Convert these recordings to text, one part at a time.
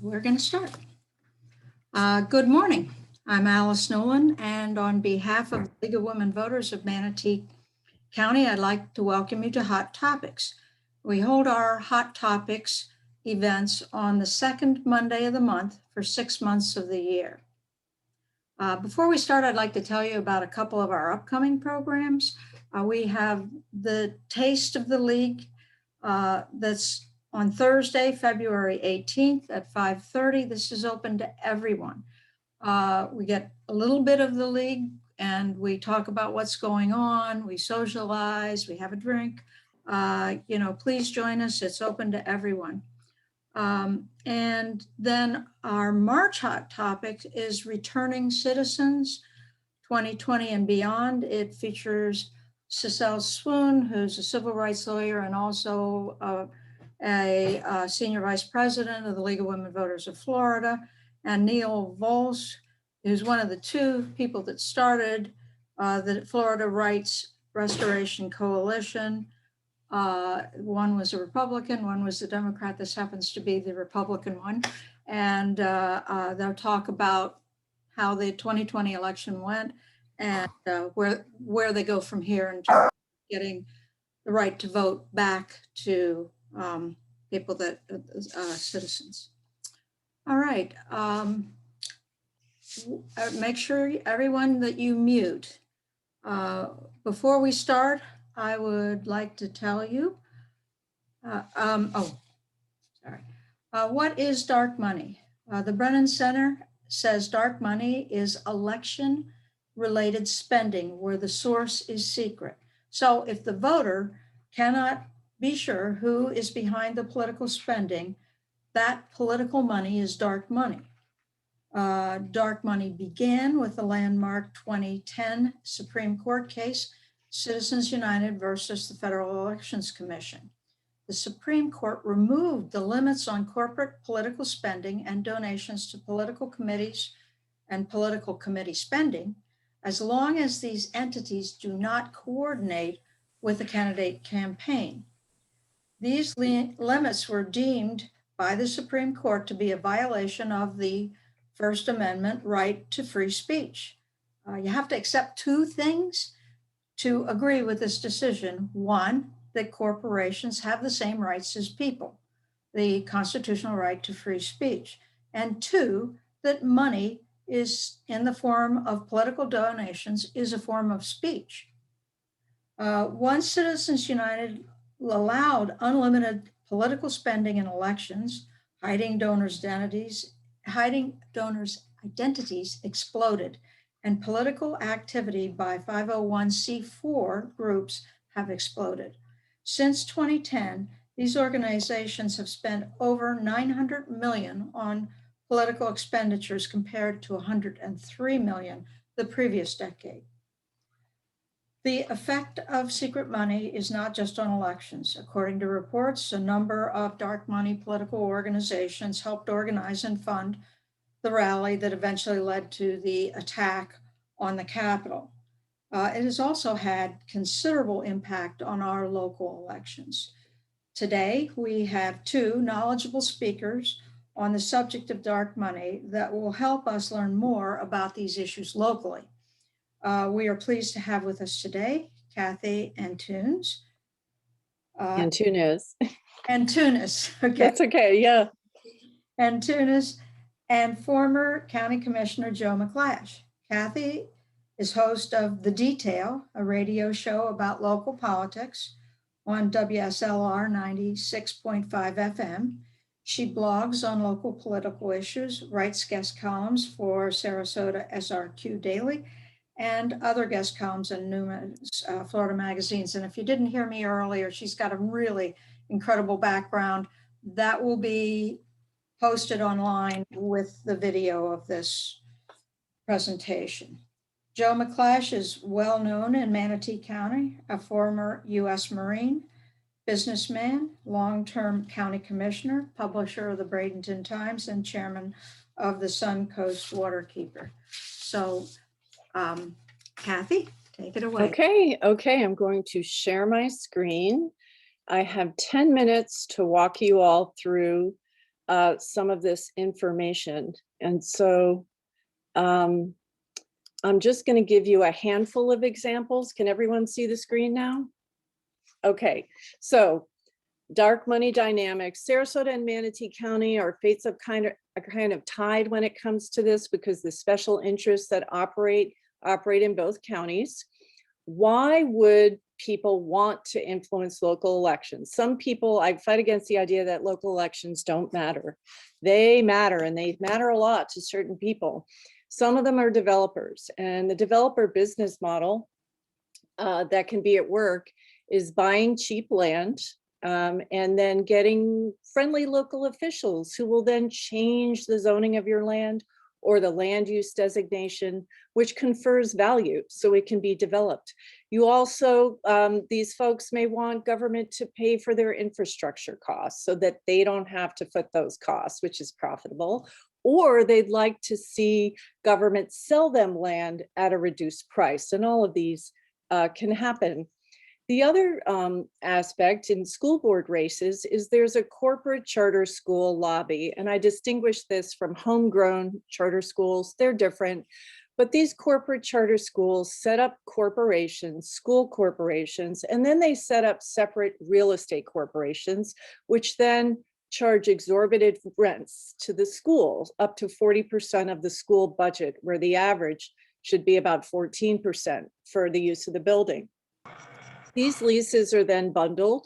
We're going to start. Good morning. I'm Alice Nolan, and on behalf of the League of Women Voters of Manatee County, I'd like to welcome you to Hot Topics. We hold our Hot Topics events on the second Monday of the month for 6 months of the year. Before we start, I'd like to tell you about a couple of our upcoming programs. We have the Taste of the League that's on Thursday, February 18th at 5:30. This is open to everyone. We get a little bit of the league and we talk about what's going on. We socialize, we have a drink. Please join us. It's open to everyone. And then our March Hot Topic is Returning Citizens 2020 and Beyond. It features Cecile Swoon, who's a civil rights lawyer and also a senior vice president of the League of Women Voters of Florida, and Neil Volz, who's one of the two people that started the Florida Rights Restoration Coalition. One was a Republican, one was a Democrat. This happens to be the Republican one. And they'll talk about how the 2020 election went and where they go from here in terms of getting the right to vote back to people that citizens. All right. Make sure everyone that you mute. Before we start, I would like to tell you, what is dark money? The Brennan Center says dark money is election-related spending where the source is secret. So if the voter cannot be sure who is behind the political spending, that political money is dark money. Dark money began with the landmark 2010 Supreme Court case, Citizens United versus the Federal Elections Commission. The Supreme Court removed the limits on corporate political spending and donations to political committees and political committee spending, as long as these entities do not coordinate with the candidate campaign. These limits were deemed by the Supreme Court to be a violation of the First Amendment right to free speech. You have to accept two things to agree with this decision. One, that corporations have the same rights as people, the constitutional right to free speech. And two, that money is in the form of political donations is a form of speech. Once Citizens United allowed unlimited political spending in elections, hiding donors' identities exploded, and political activity by 501c4 groups have exploded. Since 2010, these organizations have spent over $900 million on political expenditures compared to $103 million the previous decade. The effect of secret money is not just on elections. According to reports, a number of dark money political organizations helped organize and fund the rally that eventually led to the attack on the Capitol. It has also had considerable impact on our local elections. Today, we have two knowledgeable speakers on the subject of dark money that will help us learn more about these issues locally. We are pleased to have with us today, Cathy Antunes. Antunes. Antunes, okay. That's okay, yeah. Antunes and former County Commissioner Joe McClash. Cathy is host of The Detail, a radio show about local politics on WSLR 96.5 FM. She blogs on local political issues, writes guest columns for Sarasota SRQ Daily, and other guest columns in numerous Florida magazines. And if you didn't hear me earlier, she's got a really incredible background that will be posted online with the video of this presentation. Joe McClash is well known in Manatee County, a former U.S. Marine, businessman, long-term county commissioner, publisher of the Bradenton Times, and chairman of the Suncoast Waterkeeper. So, Cathy, take it away. Okay, I'm going to share my screen. I have 10 minutes to walk you all through some of this information. And so I'm just going to give you a handful of examples. Can everyone see the screen now? Okay, so dark money dynamics. Sarasota and Manatee County, our fates are kind of tied when it comes to this, because the special interests that operate in both counties. Why would people want to influence local elections? Some people, I fight against the idea that local elections don't matter. They matter, and they matter a lot to certain people. Some of them are developers, and the developer business model that can be at work is buying cheap land, and then getting friendly local officials who will then change the zoning of your land or the land use designation, which confers value so it can be developed. You also, these folks may want government to pay for their infrastructure costs so that they don't have to foot those costs, which is profitable. Or they'd like to see government sell them land at a reduced price. And all of these can happen. The other aspect in school board races is there's a corporate charter school lobby, and I distinguish this from homegrown charter schools. They're different, but these corporate charter schools set up corporations, school corporations, and then they set up separate real estate corporations, which then charge exorbitant rents to the schools, up to 40% of the school budget, where the average should be about 14% for the use of the building. These leases are then bundled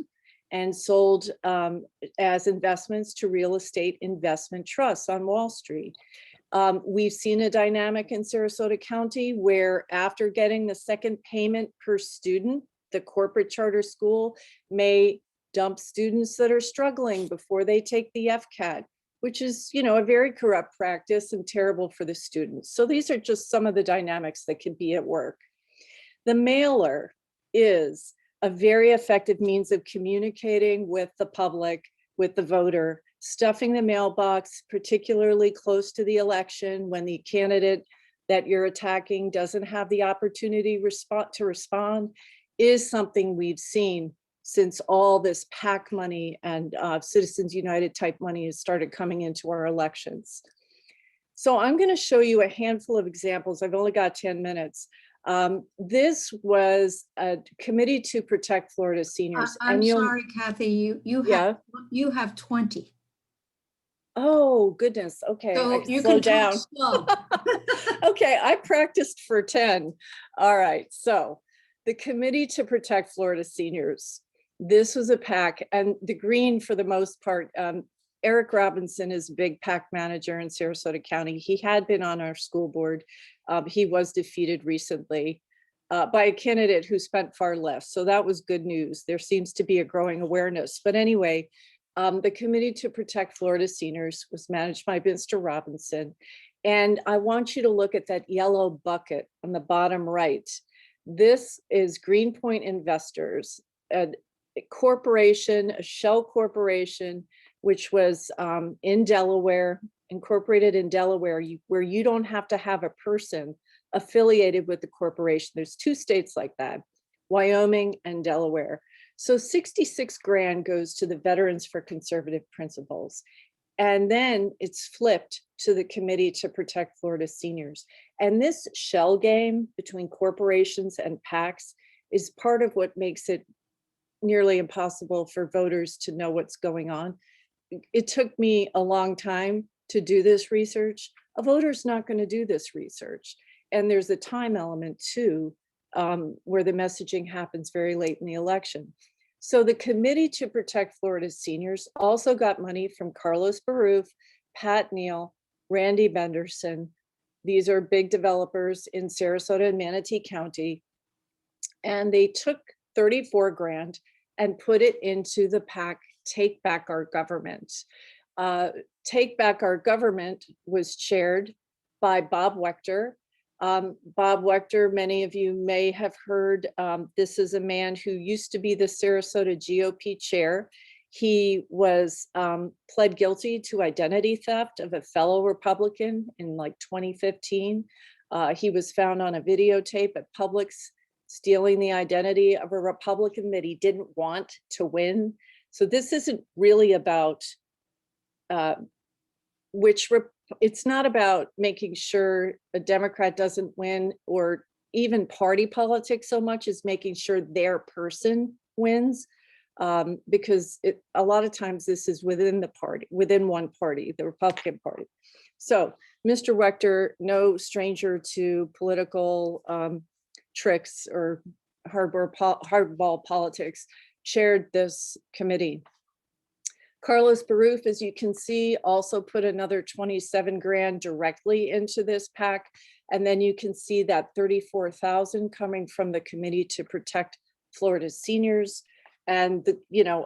and sold as investments to real estate investment trusts on Wall Street. We've seen a dynamic in Sarasota County where, after getting the second payment per student, the corporate charter school may dump students that are struggling before they take the FCAT, which is, a very corrupt practice and terrible for the students. So these are just some of the dynamics that can be at work. The mailer is a very effective means of communicating with the public, with the voter, stuffing the mailbox, particularly close to the election when the candidate that you're attacking doesn't have the opportunity to respond, is something we've seen since all this PAC money and Citizens United type money has started coming into our elections. So I'm going to show you a handful of examples. I've only got 10 minutes. This was a committee to protect Florida seniors. I'm sorry, Cathy, you have 20. Oh, goodness. Okay. So I can you slow can down. talk slow. Okay. I practiced for 10. All right. So the committee to protect Florida seniors. This was a PAC, and the green, for the most part, Eric Robinson is a big PAC manager in Sarasota County. He had been on our school board. He was defeated recently by a candidate who spent far less. So that was good news. There seems to be a growing awareness. But anyway, the Committee to Protect Florida Seniors was managed by Mr. Robinson. And I want you to look at that yellow bucket on the bottom right. This is Greenpoint Investors, a corporation, a shell corporation, which was in Delaware, incorporated in Delaware, where you don't have to have a person affiliated with the corporation. There's 2 states like that, Wyoming and Delaware. So 66 grand goes to the Veterans for Conservative Principles. And then it's flipped to the Committee to Protect Florida Seniors. And this shell game between corporations and PACs is part of what makes it nearly impossible for voters to know what's going on. It took me a long time to do this research. A voter's not going to do this research. And there's a time element too, where the messaging happens very late in the election. So the Committee to Protect Florida Seniors also got money from Carlos Baruf, Pat Neal, Randy Benderson. These are big developers in Sarasota and Manatee County. And they took 34 grand and put it into the PAC Take Back Our Government. Take Back Our Government was chaired by Bob Wechter. Bob Wechter, many of you may have heard, this is a man who used to be the Sarasota GOP chair. He was pled guilty to identity theft of a fellow Republican in like 2015. He was found on a videotape at Publix stealing the identity of a Republican that he didn't want to win. So this isn't really about it's not about making sure a Democrat doesn't win or even party politics so much as making sure their person wins. Because a lot of times this is within the party, within one party, the Republican Party. So Mr. Wechter, no stranger to political tricks or hardball politics, chaired this committee. Carlos Baruf, as you can see, also put another 27 grand directly into this PAC. And then you can see that 34,000 coming from the Committee to Protect Florida's Seniors and the,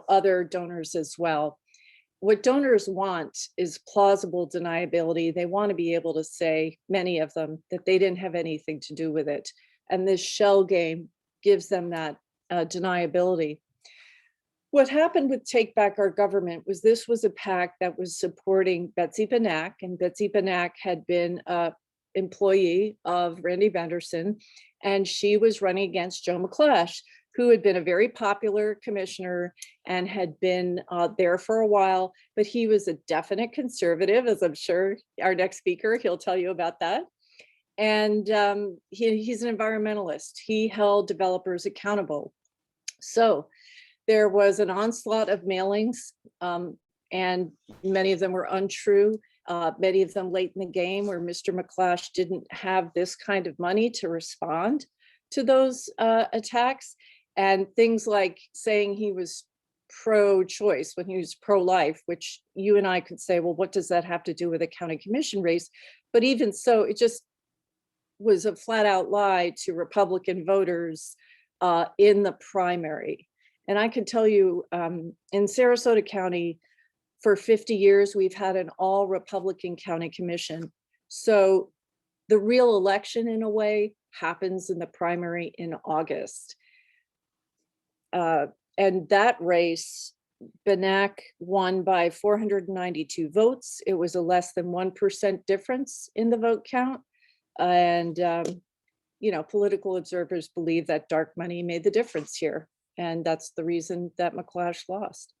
other donors as well. What donors want is plausible deniability. They want to be able to say, many of them, that they didn't have anything to do with it. And this shell game gives them that deniability. What happened with Take Back Our Government was this was a PAC that was supporting Betsy Benak, and Betsy Benak had been an employee of Randy Benderson, and she was running against Joe McClash, who had been a very popular commissioner and had been there for a while, but he was a definite conservative, as I'm sure our next speaker, he'll tell you about that. And he's an environmentalist. He held developers accountable. So there was an onslaught of mailings, and many of them were untrue, many of them late in the game where Mr. McClash didn't have this kind of money to respond to those attacks. And things like saying he was pro-choice when he was pro-life, which you and I could say, well, what does that have to do with a county commission race? But even so, it just was a flat out lie to Republican voters in the primary. And I can tell you, in Sarasota County, for 50 years, we've had an all Republican county commission. So the real election, in a way, happens in the primary in August. And that race, Benak won by 492 votes. It was a less than 1% difference in the vote count. And, political observers believe that dark money made the difference here. And that's the reason that McClash lost.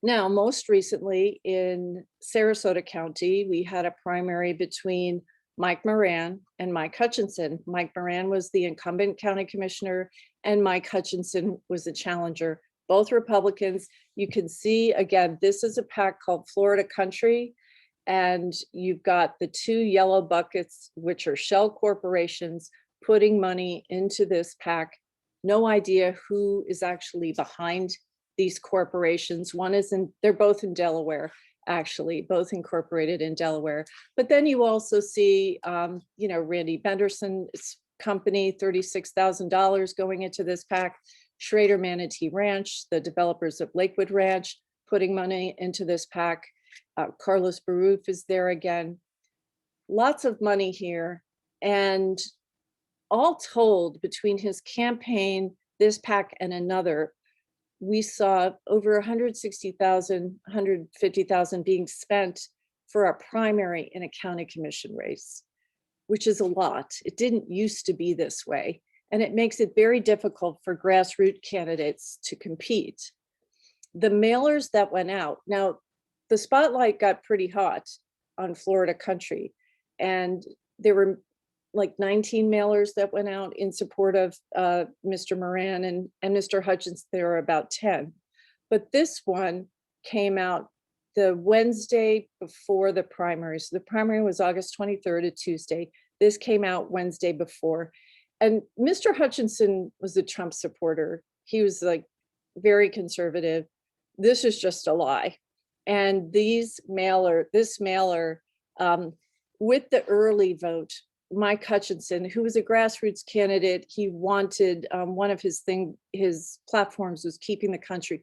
Now, most recently in Sarasota County, we had a primary between Mike Moran and Mike Hutchinson. Mike Moran was the incumbent county commissioner and Mike Hutchinson was the challenger, both Republicans. You can see, again, this is a PAC called Florida Country. And you've got the two yellow buckets, which are shell corporations, putting money into this PAC. No idea who is actually behind these corporations. They're both in Delaware, actually, both incorporated in Delaware. But then you also see, Randy Benderson's company, $36,000 going into this PAC. Schrader Manatee Ranch, the developers of Lakewood Ranch, putting money into this PAC. Carlos Baruf is there again. Lots of money here. And all told, between his campaign, this PAC and another, we saw over 160,000, 150,000 being spent for a primary in a county commission race, which is a lot. It didn't used to be this way. And it makes it very difficult for grassroots candidates to compete. The mailers that went out, now the spotlight got pretty hot on Florida Country, and there were like 19 mailers that went out in support of Mr. Moran and Mr. Hutchins. There were about 10, but this one came out the Wednesday before the primary. So the primary was August 23rd, a Tuesday. This came out Wednesday before. And Mr. Hutchinson was a Trump supporter. He was like very conservative. This is just a lie. And this mailer, with the early vote, Mike Hutchinson, who was a grassroots candidate, he wanted, one of his platforms was keeping the country,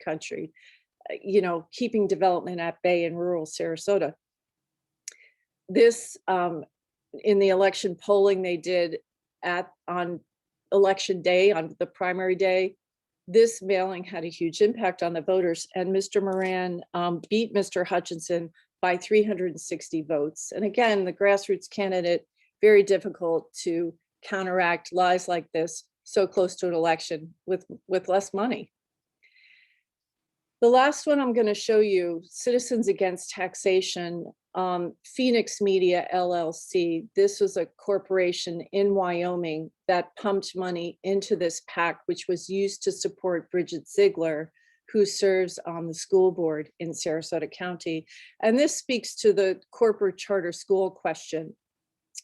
keeping development at bay in rural Sarasota. This, in the election polling they did on election day, on the primary day, this mailing had a huge impact on the voters, and Mr. Moran beat Mr. Hutchinson by 360 votes. And again, the grassroots candidate, very difficult to counteract lies like this so close to an election with less money. The last one I'm going to show you, Citizens Against Taxation, Phoenix Media LLC. This was a corporation in Wyoming that pumped money into this PAC, which was used to support Bridget Ziegler, who serves on the school board in Sarasota County. And this speaks to the corporate charter school question.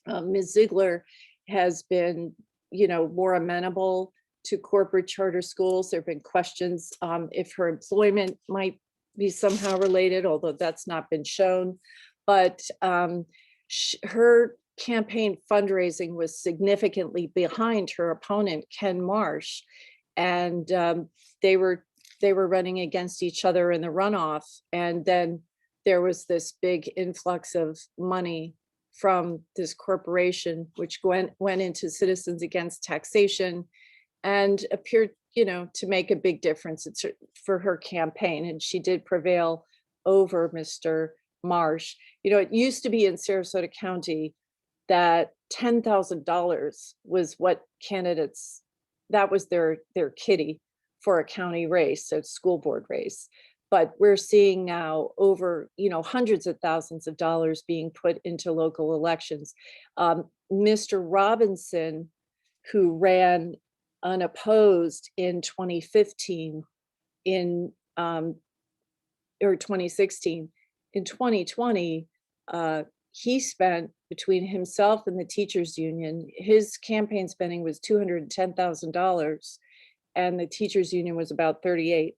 Ms. Ziegler has been, more amenable to corporate charter schools. There have been questions if her employment might be somehow related, although that's not been shown. But her campaign fundraising was significantly behind her opponent, Ken Marsh, and they were running against each other in the runoff. And then there was this big influx of money from this corporation, which went into Citizens Against Taxation and appeared, to make a big difference for her campaign. And she did prevail over Mr. Marsh. It used to be in Sarasota County that $10,000 was what candidates, that was their kitty for a county race, so school board race. But we're seeing now over, hundreds of thousands of dollars being put into local elections. Mr. Robinson, who ran unopposed in 2015, or 2016, in 2020, he spent, between himself and the teachers union, his campaign spending was $210,000, and the teachers union was about 38.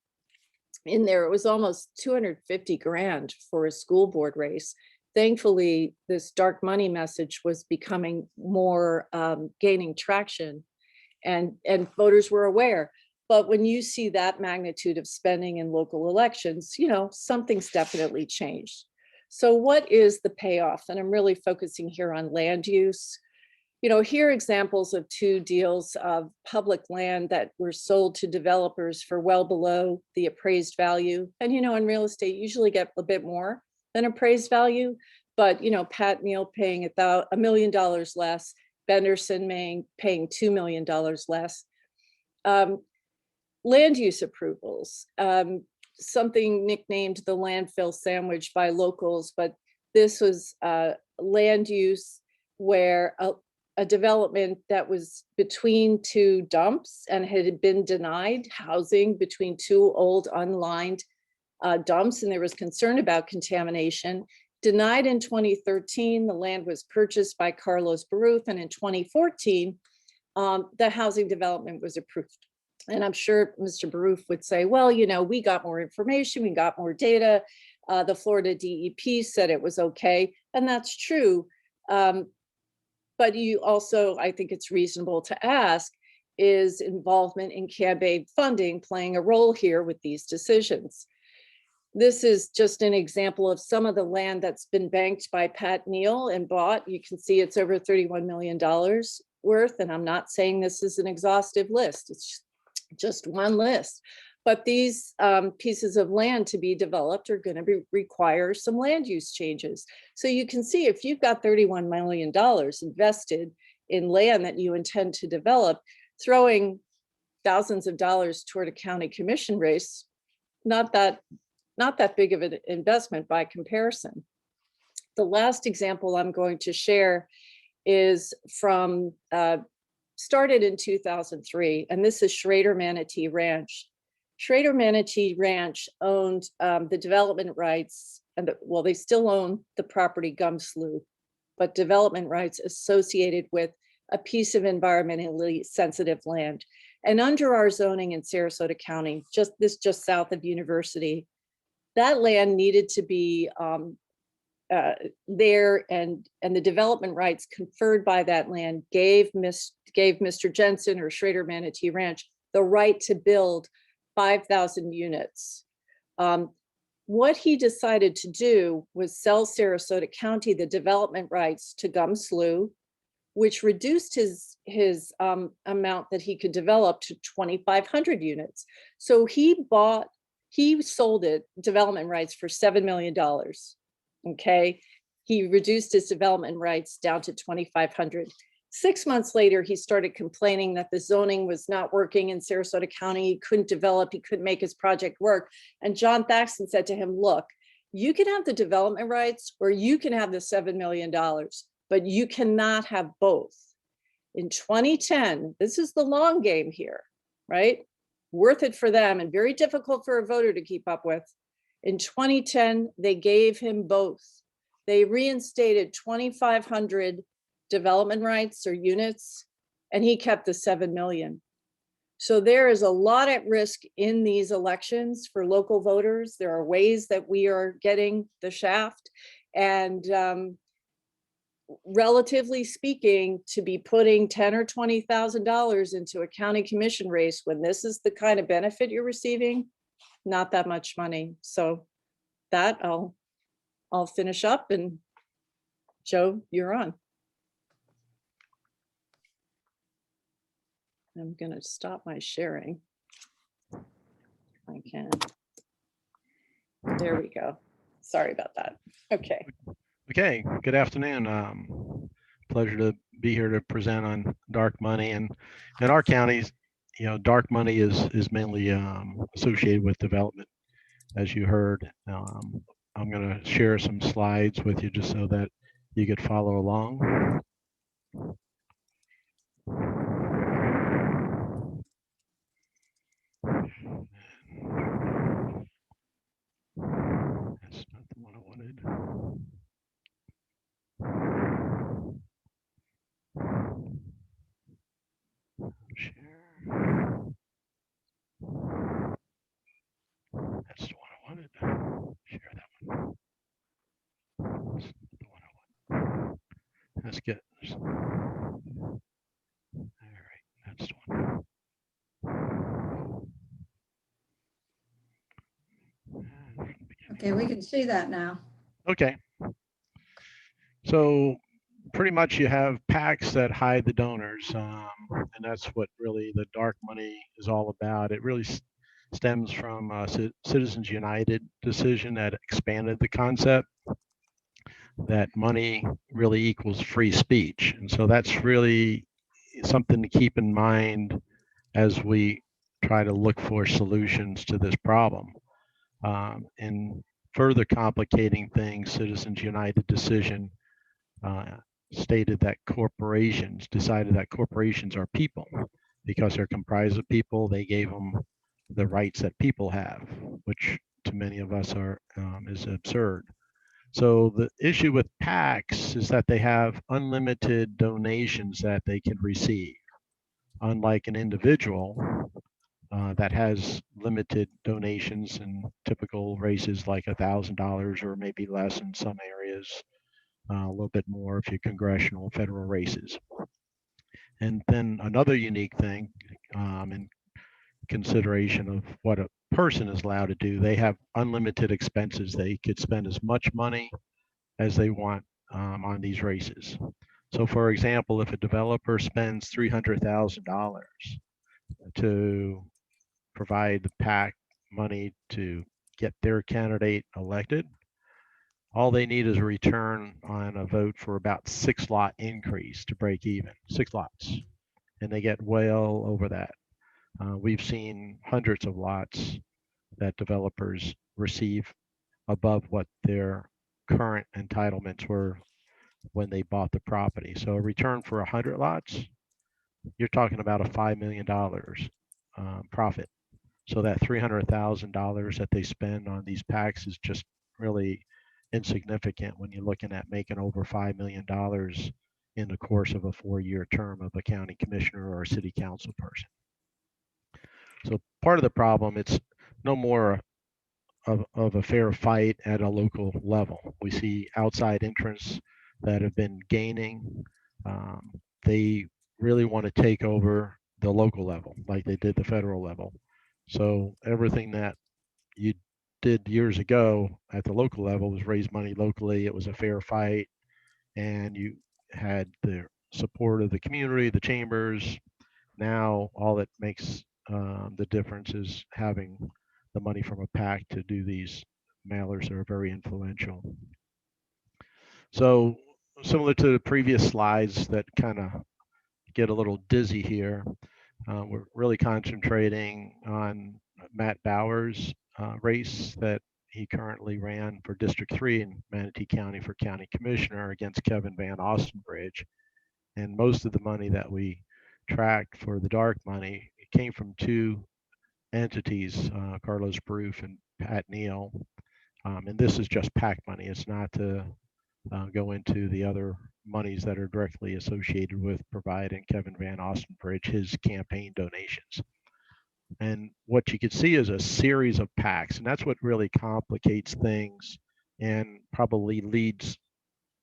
In there, it was almost 250 grand for a school board race. Thankfully, this dark money message was becoming more, gaining traction, and voters were aware. But when you see that magnitude of spending in local elections, something's definitely changed. So what is the payoff? And I'm really focusing here on land use. Here are examples of two deals of public land that were sold to developers for well below the appraised value. And, in real estate, you usually get a bit more than appraised value. But, Pat Neal paying $1 million less, Benderson paying $2 million less. Land use approvals, something nicknamed the landfill sandwich by locals, but this was land use where a development that was between two dumps and had been denied housing between two old unlined dumps, and there was concern about contamination. Denied in 2013, the land was purchased by Carlos Baruth, and in 2014, the housing development was approved. And I'm sure Mr. Baruth would say, well, we got more information, we got more data. The Florida DEP said it was okay, and that's true. But you also, I think it's reasonable to ask, is involvement in campaign funding playing a role here with these decisions? This is just an example of some of the land that's been banked by Pat Neal and bought. You can see it's over $31 million worth. And I'm not saying this is an exhaustive list. It's just one list. But these pieces of land to be developed are going to require some land use changes. So you can see if you've got $31 million invested in land that you intend to develop, throwing thousands of dollars toward a county commission race, not that big of an investment by comparison. The last example I'm going to share is from, started in 2003, and this is Schrader Manatee Ranch. Schrader Manatee Ranch owned the development rights, and they still own the property Gum Slough, but development rights associated with a piece of environmentally sensitive land. And under our zoning in Sarasota County, just south of University, that land needed to be there, and the development rights conferred by that land gave Mr. Jensen or Schrader Manatee Ranch the right to build 5,000 units. What he decided to do was sell Sarasota County the development rights to Gum Slough, which reduced his amount that he could develop to 2,500 units. So he sold it, development rights, for $7 million. Okay, he reduced his development rights down to 2,500. 6 months later, he started complaining that the zoning was not working in Sarasota County. He couldn't develop, he couldn't make his project work. And John Thaxton said to him, look, you can have the development rights or you can have the $7 million, but you cannot have both. In 2010, this is the long game here, right? Worth it for them and very difficult for a voter to keep up with. In 2010, they gave him both. They reinstated 2,500 development rights or units, and he kept the 7 million. So there is a lot at risk in these elections for local voters. There are ways that we are getting the shaft, and relatively speaking, to be putting $10,000 or $20,000 into a county commission race when this is the kind of benefit you're receiving, not that much money. So that I'll finish up, and Joe, you're on. I'm going to stop my sharing. I can. There we go. Sorry about that. Okay. Okay, good afternoon. Pleasure to be here to present on dark money. And in our counties, you know, dark money is mainly associated with development, as you heard. I'm going to share some slides with you just so that you could follow along. That's not the one I wanted. Share. That's the one I wanted. Share that one. That's the one I want. Let's get this. All right, that's the one. Okay, we can see that now. Okay. So pretty much you have PACs that hide the donors, and that's what really the dark money is all about. It really stems from Citizens United decision that expanded the concept that money really equals free speech. And so that's really something to keep in mind as we try to look for solutions to this problem. And further complicating things, Citizens United decision stated that decided that corporations are people. Because they're comprised of people, they gave them the rights that people have, which to many of us is absurd. So the issue with PACs is that they have unlimited donations that they can receive, unlike an individual that has limited donations in typical races like $1,000 or maybe less in some areas, a little bit more if you're congressional and federal races. And then another unique thing in consideration of what a person is allowed to do, they have unlimited expenses. They could spend as much money as they want on these races. So for example, if a developer spends $300,000 to provide the PAC money to get their candidate elected, all they need is a return on a vote for about 6 lot increase to break even, 6 lots. And they get well over that. We've seen hundreds of lots that developers receive above what their current entitlements were when they bought the property. So a return for 100 lots, you're talking about a $5 million profit. So that $300,000 that they spend on these PACs is just really insignificant when you're looking at making over $5 million in the course of a 4-year term of a county commissioner or a city council person. So part of the problem, it's no more of a fair fight at a local level. We see outside interests that have been gaining. They really want to take over the local level like they did the federal level. So everything that you did years ago at the local level was raise money locally. It was a fair fight, and you had the support of the community, the chambers. Now all that makes the difference is having the money from a PAC to do these mailers that are very influential. So similar to the previous slides that kind of get a little dizzy here. We're really concentrating on Matt Bauer's race that he currently ran for District 3 in Manatee County for County Commissioner against Kevin Van Ostenbridge. And most of the money that we tracked for the dark money, it came from two entities, Carlos Broof and Pat Neal. And this is just PAC money. It's not to go into the other monies that are directly associated with providing Kevin Van Ostenbridge his campaign donations. And what you can see is a series of PACs, and that's what really complicates things and probably leads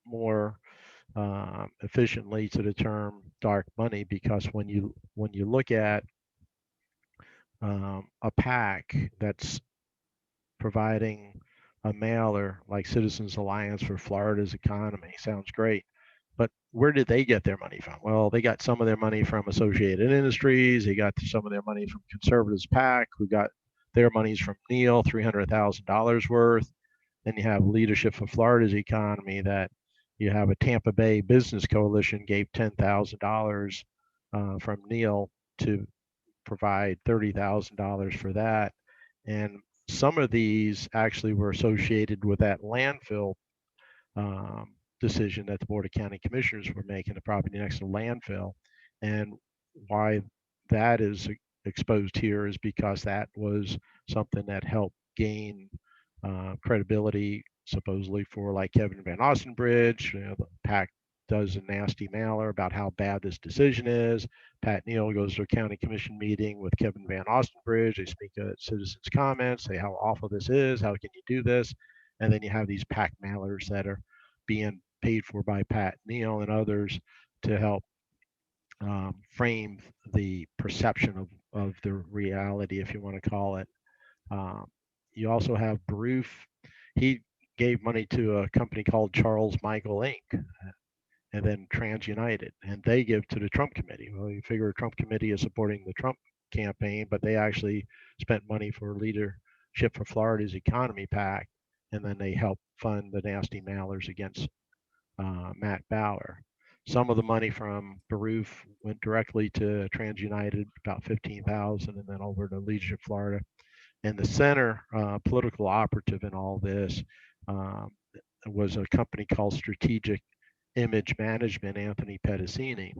more efficiently to the term dark money, because when you look at a PAC that's providing a mailer like Citizens Alliance for Florida's economy, sounds great. But where did they get their money from? Well, they got some of their money from Associated Industries. They got some of their money from Conservatives PAC, who got their monies from Neal, $300,000 worth. Then you have Leadership for Florida's Economy, that you have a Tampa Bay Business Coalition gave $10,000 from Neal to provide $30,000 for that. And some of these actually were associated with that landfill decision that the Board of County Commissioners were making, the property next to the landfill. And why that is exposed here is because that was something that helped gain credibility, supposedly, for like Kevin Van Ostenbridge. The PAC does a nasty mailer about how bad this decision is. Pat Neal goes to a county commission meeting with Kevin Van Ostenbridge. They speak at citizens' comments, say how awful this is, how can you do this? And then you have these PAC mailers that are being paid for by Pat Neal and others to help frame the perception of the reality, if you want to call it. You also have Broof. He gave money to a company called Charles Michael Inc. And then TransUnited, and they give to the Trump committee. Well, you figure a Trump committee is supporting the Trump campaign, but they actually spent money for Leadership for Florida's Economy PAC, and then they help fund the nasty mailers against Matt Bauer. Some of the money from Baroof went directly to TransUnited, about 15,000, and then over to Leadership Florida. And the center political operative in all this was a company called Strategic Image Management, Anthony Pedicini.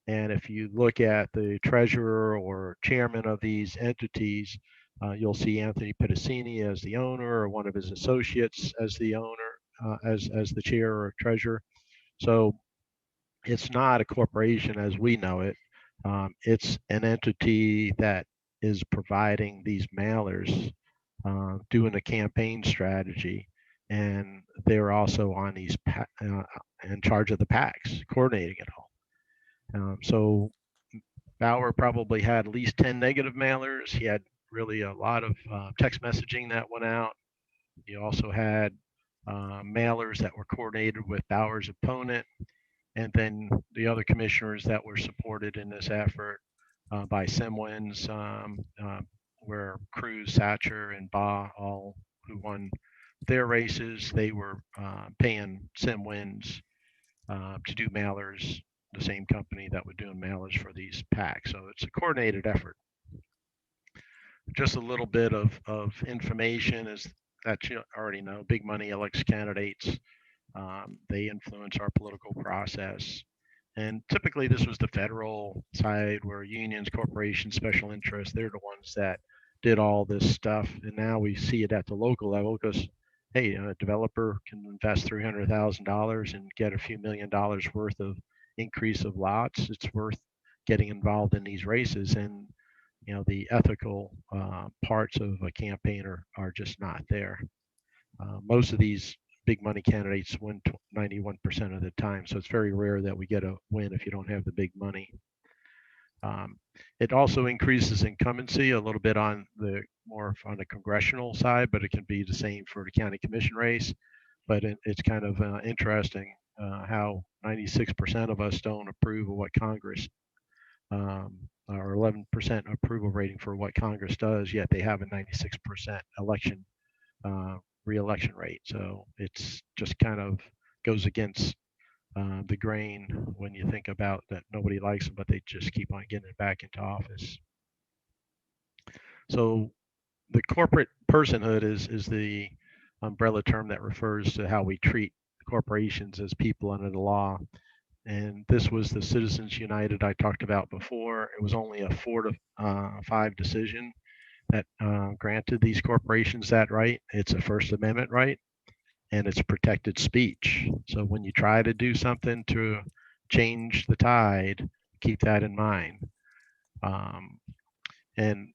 And if you look at the treasurer or chairman of these entities, you'll see Anthony Pedicini as the owner, or one of his associates as the owner, as the chair or treasurer. So it's not a corporation as we know it. It's an entity that is providing these mailers, doing a campaign strategy, and they're also on these in charge of the PACs, coordinating it all. So Bauer probably had at least 10 negative mailers. He had really a lot of text messaging that went out. He also had mailers that were coordinated with Bauer's opponent, and then the other commissioners that were supported in this effort by SimWins, where Cruz, Satcher, and Ba, all who won their races, they were paying SimWins to do mailers, the same company that were doing mailers for these PACs. So it's a coordinated effort. Just a little bit of information is that you already know. Big money elects candidates. They influence our political process. And typically this was the federal side, where unions, corporations, special interests, they're the ones that did all this stuff. And now we see it at the local level, because hey, a developer can invest $300,000 and get a few $1 million worth of increase of lots. It's worth getting involved in these races. And the ethical parts of a campaign are just not there. Most of these big money candidates win 91% of the time. So it's very rare that we get a win if you don't have the big money. It also increases incumbency a little bit on the congressional side, but it can be the same for the county commission race. But it's kind of interesting how 96% of us don't approve of what Congress, or 11% approval rating for what Congress does, yet they have a 96% election re-election rate. So it's just kind of goes against the grain when you think about that nobody likes them, but they just keep on getting it back into office. So the corporate personhood is the umbrella term that refers to how we treat corporations as people under the law. And this was the Citizens United I talked about before. It was only a 4-5 decision that granted these corporations that right. It's a First Amendment right, and it's protected speech. So when you try to do something to change the tide, keep that in mind. And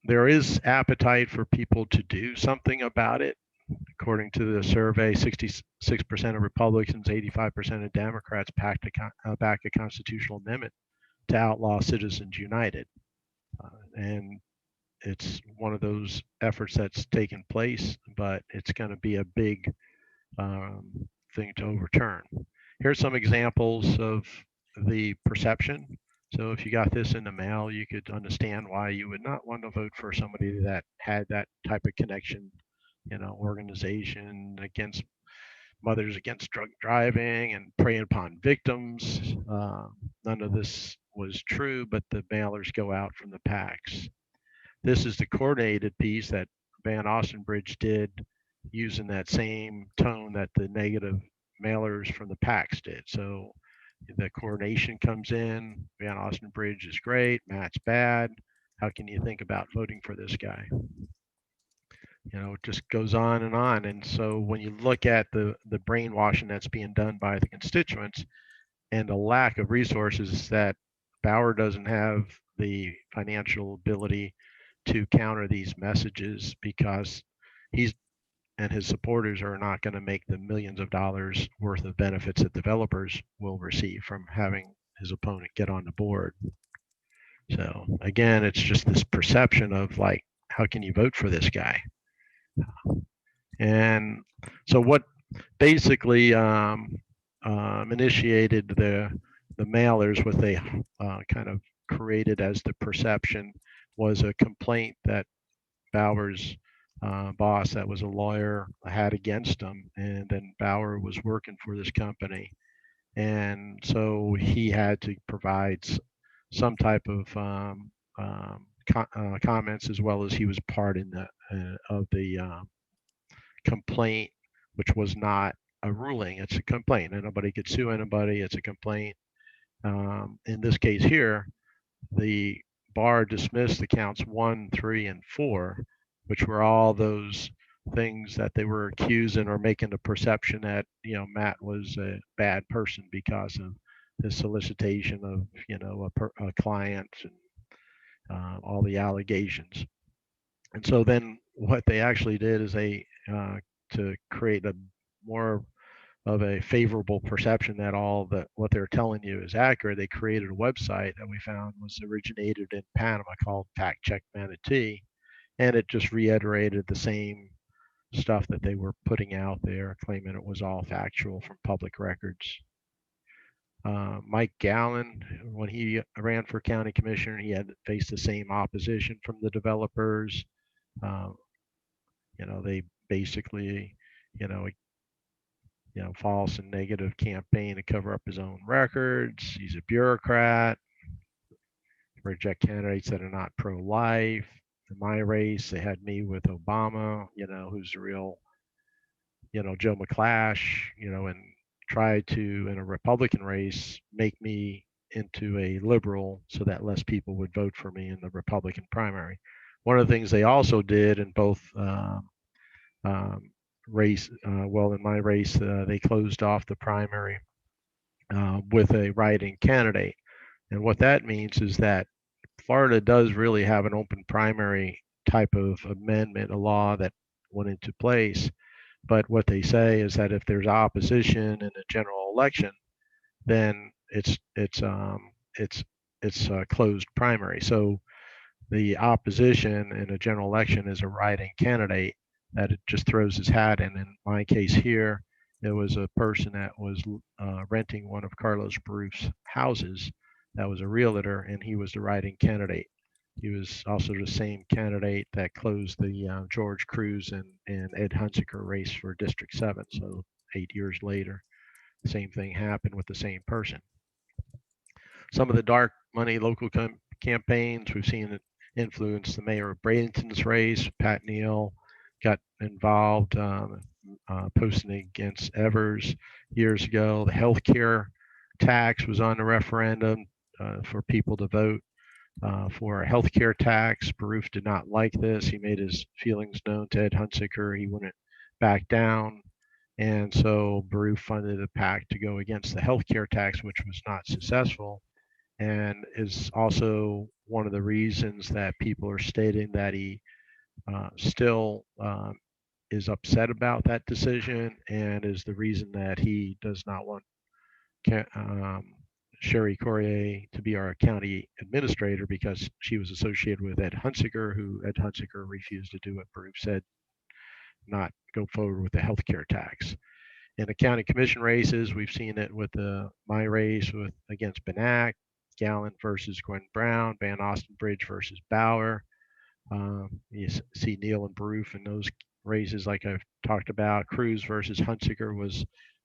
there is appetite for people to do something about it. According to the survey, 66% of Republicans, 85% of Democrats back a constitutional amendment to outlaw Citizens United. And it's one of those efforts that's taken place, but it's going to be a big thing to overturn. Here's some examples of the perception. So if you got this in the mail, you could understand why you would not want to vote for somebody that had that type of connection, organization against mothers against drug driving and preying upon victims. None of this was true, but the mailers go out from the PACs. This is the coordinated piece that Van Ostenbridge did using that same tone that the negative mailers from the PACs did. So the coordination comes in, Van Ostenbridge is great, Matt's bad. How can you think about voting for this guy? It just goes on and on. And so when you look at the brainwashing that's being done by the constituents and the lack of resources that Bauer doesn't have the financial ability to counter these messages because he's and his supporters are not going to make the millions of dollars worth of benefits that developers will receive from having his opponent get on the board. So again, it's just this perception of like, how can you vote for this guy? And so what basically initiated the mailers, what they kind of created as the perception was a complaint that Bauer's boss, that was a lawyer, had against him. And then Bauer was working for this company. And so he had to provide some type of comments, as well as he was part in of the complaint, which was not a ruling. It's a complaint. And nobody could sue anybody. It's a complaint. In this case here, the bar dismissed the counts 1, 3, and 4, which were all those things that they were accusing or making the perception that Matt was a bad person because of his solicitation of a client and all the allegations. And so then what they actually did is they to create a more of a favorable perception that what they're telling you is accurate, they created a website that we found was originated in Panama called Fact Check Manatee, and it just reiterated the same stuff that they were putting out there, claiming it was all factual from public records. Mike Gallen, when he ran for county commissioner, he had faced the same opposition from the developers. They basically, false and negative campaign to cover up his own records. He's a bureaucrat. Reject candidates that are not pro-life. In my race, they had me with Obama, who's the real, Joe McClash, and tried to, in a Republican race, make me into a liberal so that less people would vote for me in the Republican primary. One of the things they also did in both race, in my race, they closed off the primary with a write-in candidate. And what that means is that Florida does really have an open primary type of amendment, a law that went into place. But what they say is that if there's opposition in a general election, then it's a closed primary. So the opposition in a general election is a write-in candidate that it just throws his hat in. In my case here, there was a person that was renting one of Carlos Barouf's houses that was a realtor, and he was the write-in candidate. He was also the same candidate that closed the George Cruz and Ed Hunsaker race for District 7, so 8 years later. the same thing happen with the same person. Some of the dark money local campaigns we've seen it influence the mayor of Bradenton's race. Pat Neal got involved, posting against Evers years ago. The healthcare tax was on the referendum for people to vote for a healthcare tax. Baruf did not like this. He made his feelings known to Ed Hunsaker. He wouldn't back down. And so Baruf funded a PAC to go against the healthcare tax, which was not successful, and is also one of the reasons that people are stating that he still is upset about that decision, and is the reason that he does not want Sherry Courier to be our county administrator, because she was associated with Ed Hunsaker, who Ed Hunsaker refused to do what Baruf said, not go forward with the healthcare tax. In the county commission races, we've seen it with my race against Benak, Gallant versus Gwen Brown, Van Austin Bridge versus Bauer. You see Neal and Baruf in those races, like I've talked about. Cruz versus Hunsaker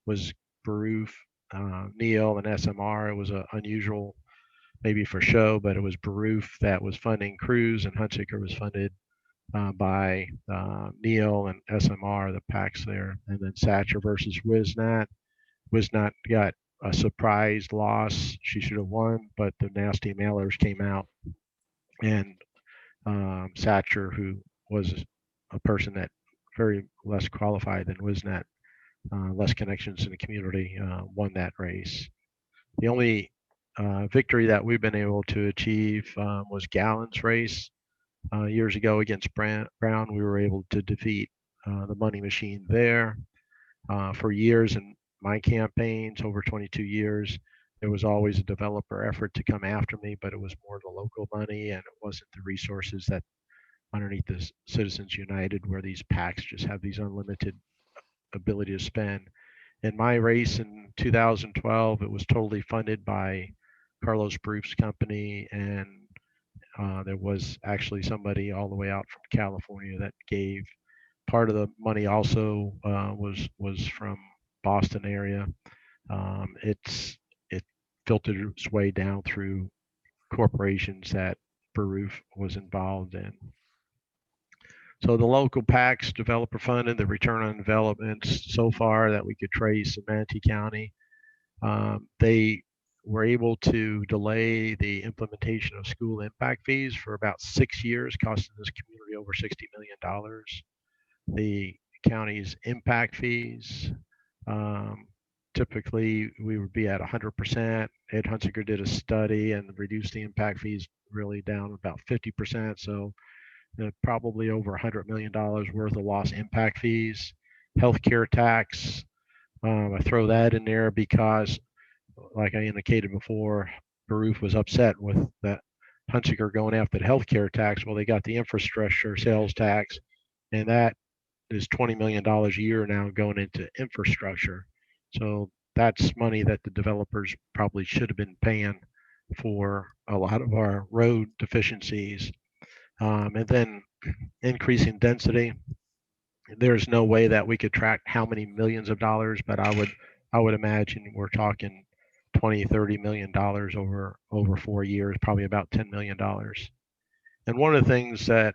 was Baruf, Neal, and SMR. It was unusual, maybe for show, but it was Baruf that was funding Cruz, and Hunsaker was funded by Neal and SMR, the PACs there. And then Satcher versus Wisnat. Wisnat got a surprise loss. She should have won, but the nasty mailers came out, and Satcher, who was a person that very less qualified than Wisnat, less connections in the community, won that race. The only victory that we've been able to achieve was Gallant's race. Years ago against Brown, we were able to defeat the money machine there. For years in my campaigns, over 22 years, there was always a developer effort to come after me, but it was more the local money, and it wasn't the resources that underneath the Citizens United, where these PACs just have these unlimited ability to spend. In my race in 2012, it was totally funded by Carlos Baruf's company, and there was actually somebody all the way out from California that gave. Part of the money also was from Boston area. It filtered its way down through corporations that Baruf was involved in. So the local PACs, developer funded, the return on investments so far that we could trace in Manatee County, they were able to delay the implementation of school impact fees for about 6 years, costing this community over $60 million. The county's impact fees, typically we would be at 100%. Ed Hunsaker did a study and reduced the impact fees really down about 50%. So probably over $100 million worth of lost impact fees. Healthcare tax, I throw that in there because, like I indicated before, Baruf was upset with that Hunsaker going after the healthcare tax. Well, they got the infrastructure sales tax, and that is $20 million a year now going into infrastructure. So that's money that the developers probably should have been paying for a lot of our road deficiencies. And then increasing density. There's no way that we could track how many millions of dollars, but I would imagine we're talking 20-30 million dollars over 4 years, probably about $10 million. And one of the things that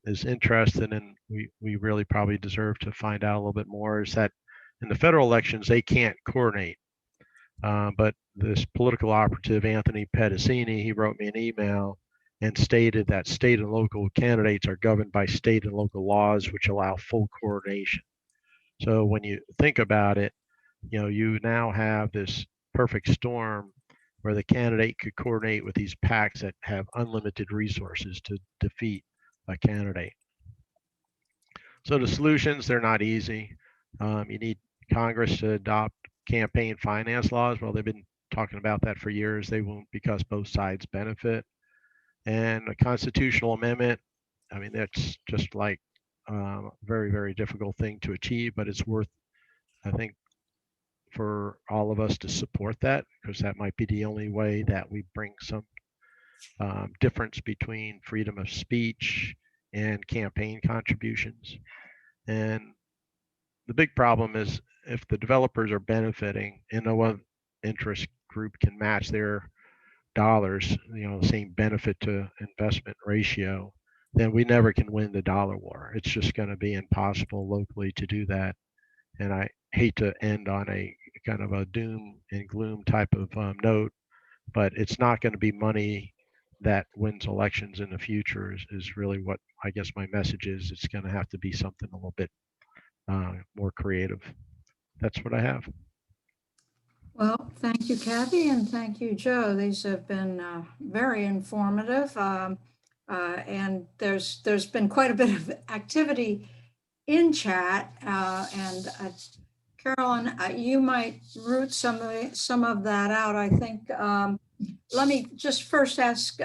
is interesting, and we really probably deserve to find out a little bit more, is that in the federal elections they can't coordinate. But this political operative, Anthony Pedicini, he wrote me an email and stated that state and local candidates are governed by state and local laws, which allow full coordination. So when you think about it, you now have this perfect storm where the candidate could coordinate with these PACs that have unlimited resources to defeat a candidate. So the solutions, they're not easy. You need Congress to adopt campaign finance laws. Well, they've been talking about that for years. They won't, because both sides benefit. And a constitutional amendment, I mean, that's just like a very, very difficult thing to achieve, but it's worth, I think, for all of us to support that, because that might be the only way that we bring some difference between freedom of speech and campaign contributions. And the big problem is if the developers are benefiting and no one interest group can match their dollars, the same benefit to investment ratio, then we never can win the dollar war. It's just going to be impossible locally to do that. And I hate to end on a kind of a doom and gloom type of note, but it's not going to be money that wins elections in the future is really what I guess my message is. It's going to have to be something a little bit more creative. That's what I have. Well, thank you, Cathy, and thank you, Joe. These have been very informative. And there's been quite a bit of activity in chat. And Carolyn, you might root some of that out. I think. Let me just first ask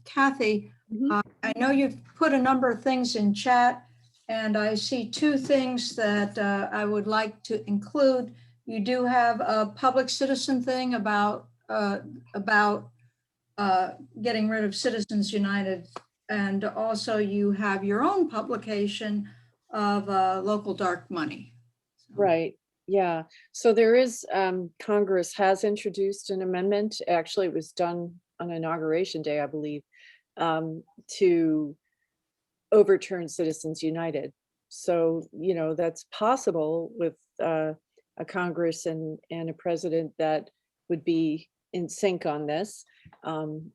Cathy. I know you've put a number of things in chat, and I see two things that I would like to include. You do have a public citizen thing about getting rid of Citizens United, and also you have your own publication of local dark money. Right. Yeah. So there is, Congress has introduced an amendment. Actually, it was done on Inauguration Day, I believe, to overturn Citizens United. So, that's possible with a Congress and a president that would be in sync on this,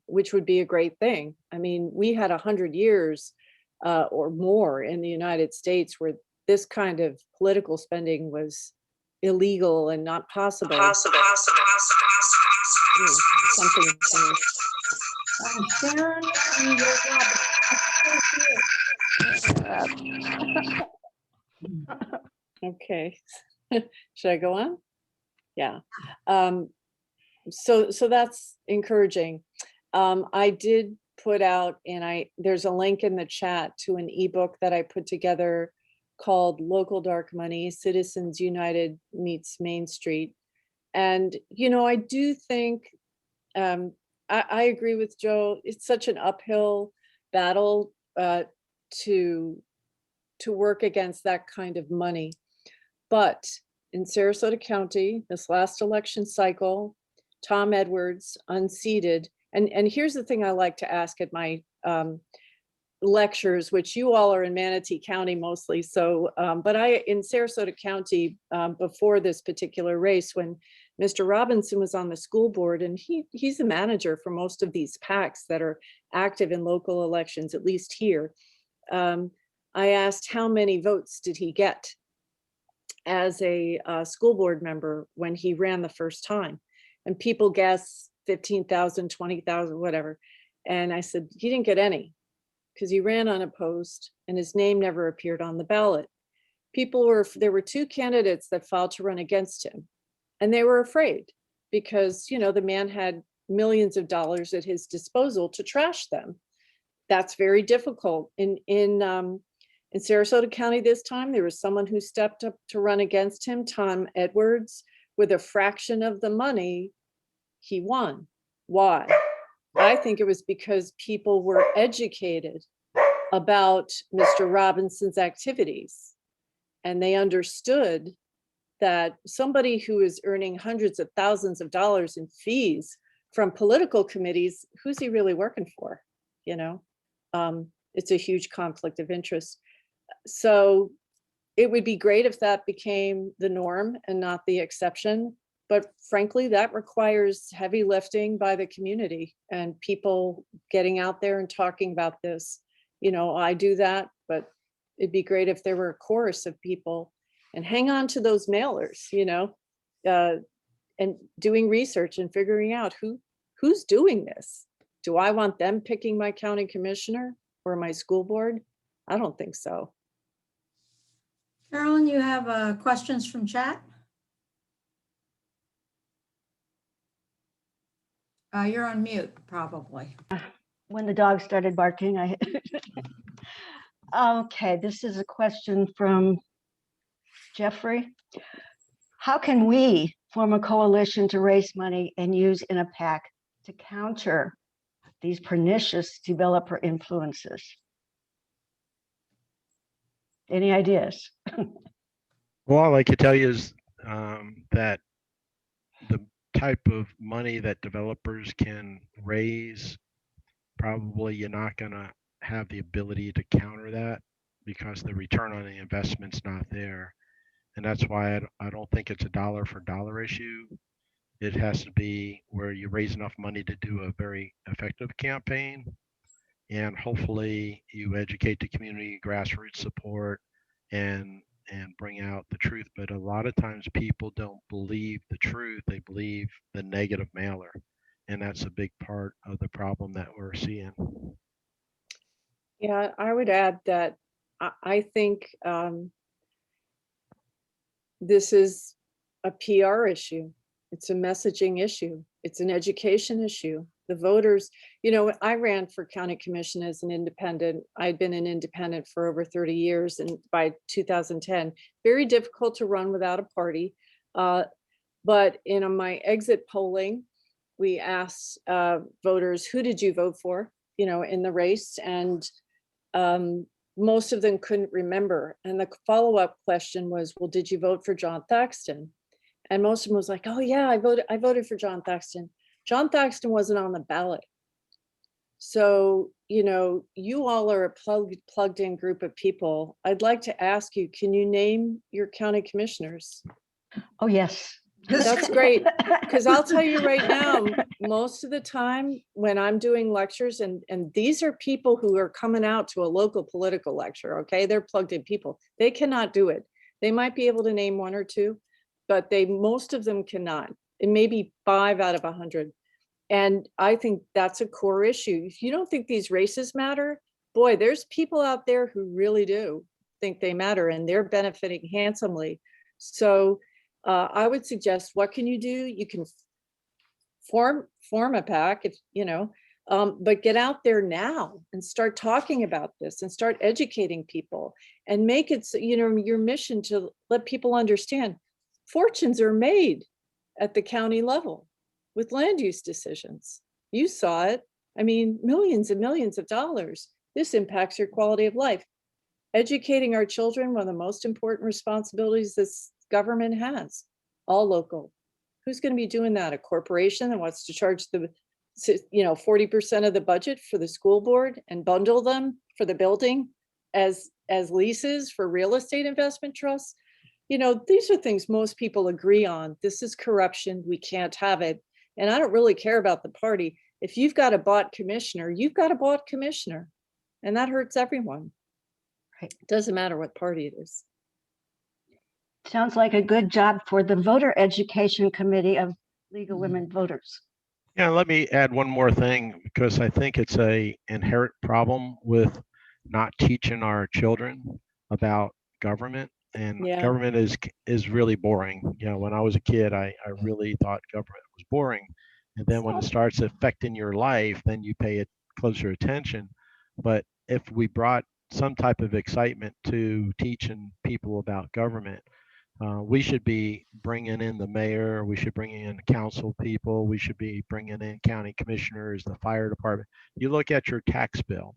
which would be a great thing. I mean, we had 100 years or more in the United States where this kind of political spending was illegal and not possible. Something. Sharon and Okay. Should I go on? Yeah. So that's encouraging. I did put out, and there's a link in the chat to an ebook that I put together called Local Dark Money, Citizens United Meets Main Street. And, I do think, I agree with Joe, it's such an uphill battle to work against that kind of money. But in Sarasota County, this last election cycle, Tom Edwards unseated, and here's the thing I like to ask at my lectures, which you all are in Manatee County mostly. So, but in Sarasota County, before this particular race, when Mr. Robinson was on the school board, and he's the manager for most of these PACs that are active in local elections, at least here. I asked how many votes did he get as a school board member when he ran the first time, and people guess 15,000, 20,000, whatever. And I said, he didn't get any, because he ran unopposed and his name never appeared on the ballot. There were two candidates that filed to run against him, and they were afraid because, the man had millions of dollars at his disposal to trash them. That's very difficult. In Sarasota County this time, there was someone who stepped up to run against him, Tom Edwards, with a fraction of the money. He won. Why? I think it was because people were educated about Mr. Robinson's activities, and they understood that somebody who is earning hundreds of thousands of dollars in fees from political committees, who's he really working for? It's a huge conflict of interest. So it would be great if that became the norm and not the exception. But frankly, that requires heavy lifting by the community and people getting out there and talking about this. I do that, but it'd be great if there were a chorus of people, and hang on to those mailers, and doing research and figuring out who's doing this. Do I want them picking my county commissioner or my school board? I don't think so. Carolyn, you have questions from chat? You're on mute, probably. When the dog started barking, Okay, this is a question from Jeffrey. How can we form a coalition to raise money and use in a PAC to counter these pernicious developer influences? Any ideas? Well, all I can tell you is that the type of money that developers can raise, probably you're not going to have the ability to counter that because the return on the investment's not there. And that's why I don't think it's a dollar for dollar issue. It has to be where you raise enough money to do a very effective campaign. And hopefully you educate the community, grassroots support, and bring out the truth. But a lot of times people don't believe the truth. They believe the negative mailer. And that's a big part of the problem that we're seeing. Yeah, I would add that I think this is a PR issue. It's a messaging issue. It's an education issue. The voters, I ran for county commission as an independent. I'd been an independent for over 30 years. And by 2010, very difficult to run without a party. But in my exit polling, we asked voters, who did you vote for, in the race? And most of them couldn't remember. And the follow-up question was, well, did you vote for John Thaxton? And most of them was like, oh yeah, I voted for John Thaxton. John Thaxton wasn't on the ballot. So, you all are a plugged in group of people. I'd like to ask you, can you name your county commissioners? Oh, yes. That's great. Because I'll tell you right now, most of the time when I'm doing lectures, and these are people who are coming out to a local political lecture, okay? They're plugged in people. They cannot do it. They might be able to name one or two, but most of them cannot. It may be 5 out of 100. And I think that's a core issue. If you don't think these races matter, boy, there's people out there who really do think they matter, and they're benefiting handsomely. So I would suggest, what can you do? You can form a PAC, but get out there now and start talking about this and start educating people and make it, your mission to let people understand fortunes are made at the county level with land use decisions. You saw it. I mean, millions and millions of dollars. This impacts your quality of life. Educating our children, one of the most important responsibilities this government has, all local. Who's going to be doing that? A corporation that wants to charge 40% of the budget for the school board and bundle them for the building as leases for real estate investment trusts? These are things most people agree on. This is corruption. We can't have it. And I don't really care about the party. If you've got a bought commissioner, you've got a bought commissioner, and that hurts everyone. Right. It doesn't matter what party it is. Sounds like a good job for the Voter Education Committee of League of Women Voters. Yeah, let me add one more thing, because I think it's an inherent problem with not teaching our children about government. And government is really boring. When I was a kid, I really thought government was boring. And then when it starts affecting your life, then you pay it closer attention. But if we brought some type of excitement to teaching people about government, we should be bringing in the mayor, we should bring in council people, we should be bringing in county commissioners, the fire department. You look at your tax bill,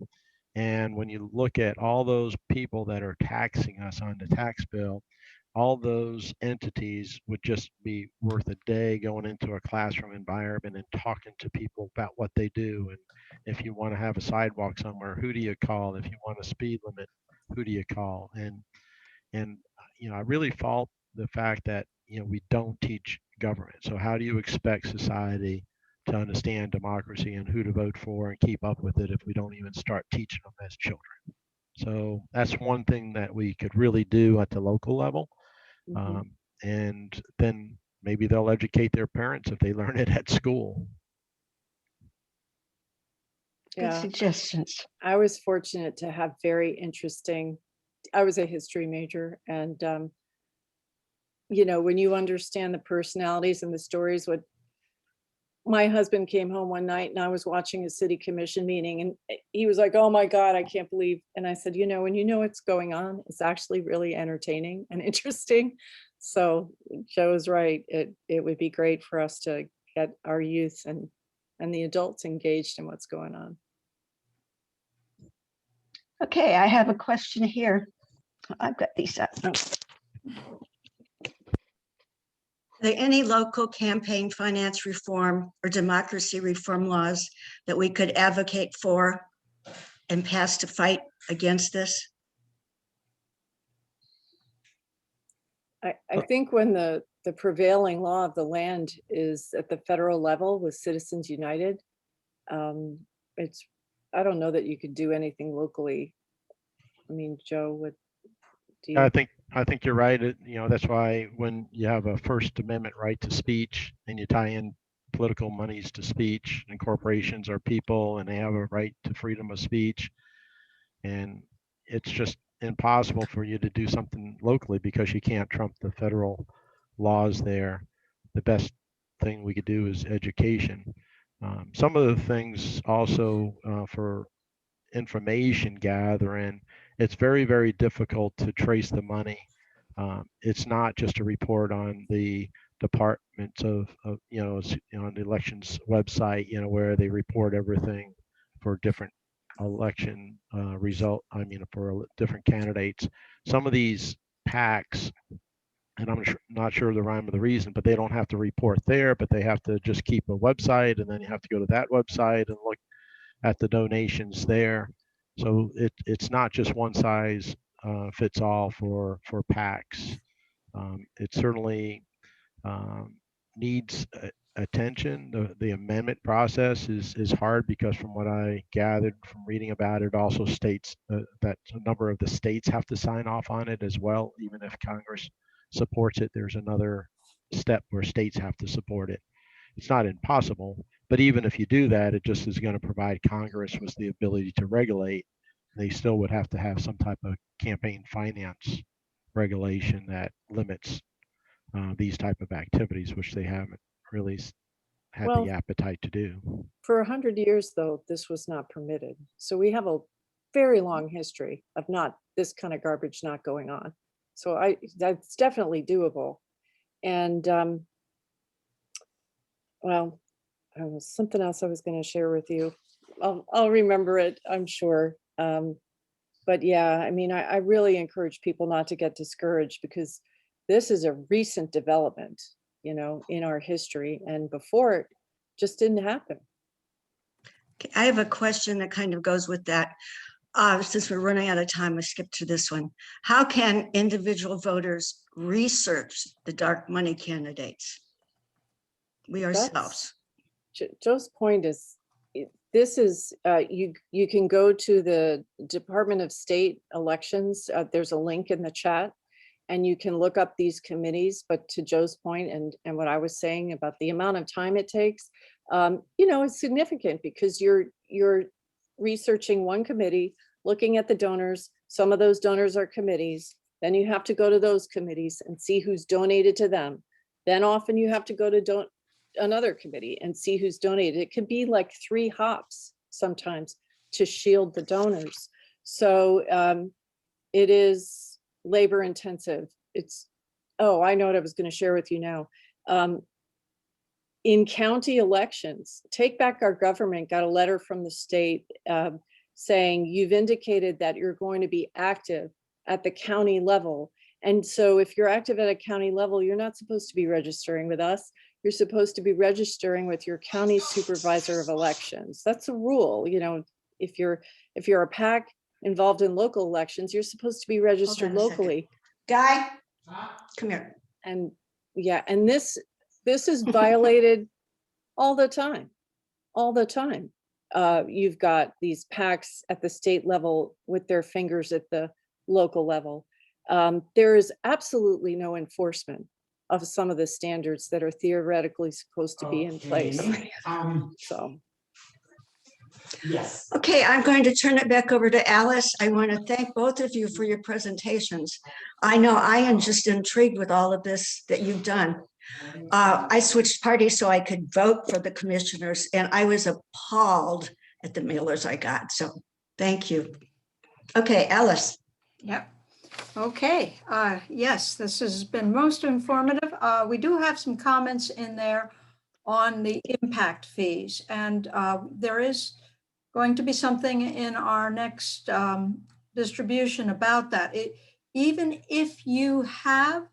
and when you look at all those people that are taxing us on the tax bill, all those entities would just be worth a day going into a classroom environment and talking to people about what they do. And if you want to have a sidewalk somewhere, who do you call? If you want a speed limit, who do you call? And I really fault the fact that we don't teach government. So how do you expect society to understand democracy and who to vote for and keep up with it if we don't even start teaching them as children? So that's one thing that we could really do at the local level. And then maybe they'll educate their parents if they learn it at school. Good suggestions. I was fortunate to have very interesting, I was a history major, and when you understand the personalities and the stories, my husband came home one night and I was watching a city commission meeting and he was like, oh my God, I can't believe. And I said, when you know what's going on, it's actually really entertaining and interesting. So Joe is right. It would be great for us to get our youth and the adults engaged in what's going on. Okay, I have a question here. I've got these up. there any local campaign finance reform or democracy reform laws that we could advocate for and pass to fight against this? I think when the prevailing law of the land is at the federal level with Citizens United, it's, I don't know that you could do anything locally. I mean, Joe, what do you? I think you're right. That's why when you have a First Amendment right to speech and you tie in political monies to speech, and corporations are people and they have a right to freedom of speech, and it's just impossible for you to do something locally because you can't trump the federal laws there. The best thing we could do is education. Some of the things also for information gathering, it's very, very difficult to trace the money. It's not just a report on the departments of on the elections website, where they report everything for different election for different candidates. Some of these PACs, and I'm not sure the rhyme or the reason, but they don't have to report there, but they have to just keep a website, and then you have to go to that website and look at the donations there. So it's not just one size fits all for PACs. It certainly needs attention. The amendment process is hard because from what I gathered from reading about it, also states that a number of the states have to sign off on it as well. Even if Congress supports it, there's another step where states have to support it. It's not impossible, but even if you do that, it just is going to provide Congress with the ability to regulate. They still would have to have some type of campaign finance regulation that limits these type of activities, which they haven't really had Well, the appetite to do. for 100 years, though, this was not permitted. So we have a very long history of this kind of garbage not going on. So that's definitely doable. And well, something else I was going to share with you. I'll remember it, I'm sure. But yeah, I mean, I really encourage people not to get discouraged because this is a recent development, in our history, and before it just didn't happen. I have a question that kind of goes with that. Since we're running out of time, I skipped to this one. How can individual voters research the dark money candidates? We ourselves. Joe's point is, this is, you can go to the Department of State elections. There's a link in the chat, and you can look up these committees. But to Joe's point and what I was saying about the amount of time it takes, it's significant because you're researching one committee, looking at the donors. Some of those donors are committees. Then you have to go to those committees and see who's donated to them. Then often you have to go to another committee and see who's donated. It can be like 3 hops sometimes to shield the donors. So it is labor intensive. I know what I was going to share with you now. In county elections, Take Back Our Government got a letter from the state saying you've indicated that you're going to be active at the county level. And so if you're active at a county level, you're not supposed to be registering with us. You're supposed to be registering with your county supervisor of elections. That's a rule. If you're a PAC involved in local elections, you're supposed to be registered locally. Guy, come here. And yeah, and this is violated all the time. You've got these PACs at the state level with their fingers at the local level. There is absolutely no enforcement of some of the standards that are theoretically supposed to be in place. So. Yes. Okay, I'm going to turn it back over to Alice. I want to thank both of you for your presentations. I know I am just intrigued with all of this that you've done. I switched parties so I could vote for the commissioners, and I was appalled at the mailers I got. So thank you. Okay, Alice. Yep. Okay. Yes, this has been most informative. We do have some comments in there on the impact fees, and there is going to be something in our next distribution about that. Even if you have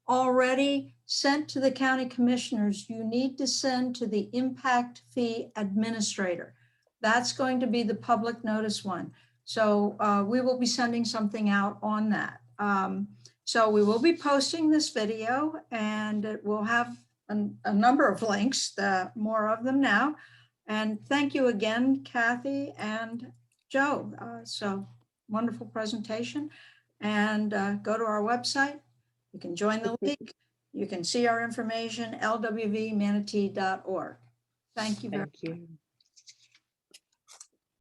already sent to the county commissioners, you need to send to the impact fee administrator. That's going to be the public notice one. So we will be sending something out on that. So we will be posting this video, and it will have a number of links, more of them now. And thank you again, Cathy and Joe. So wonderful presentation. And go to our website. You can join the league. You can see our information, lwvmanatee.org. Thank you very much. Thank you.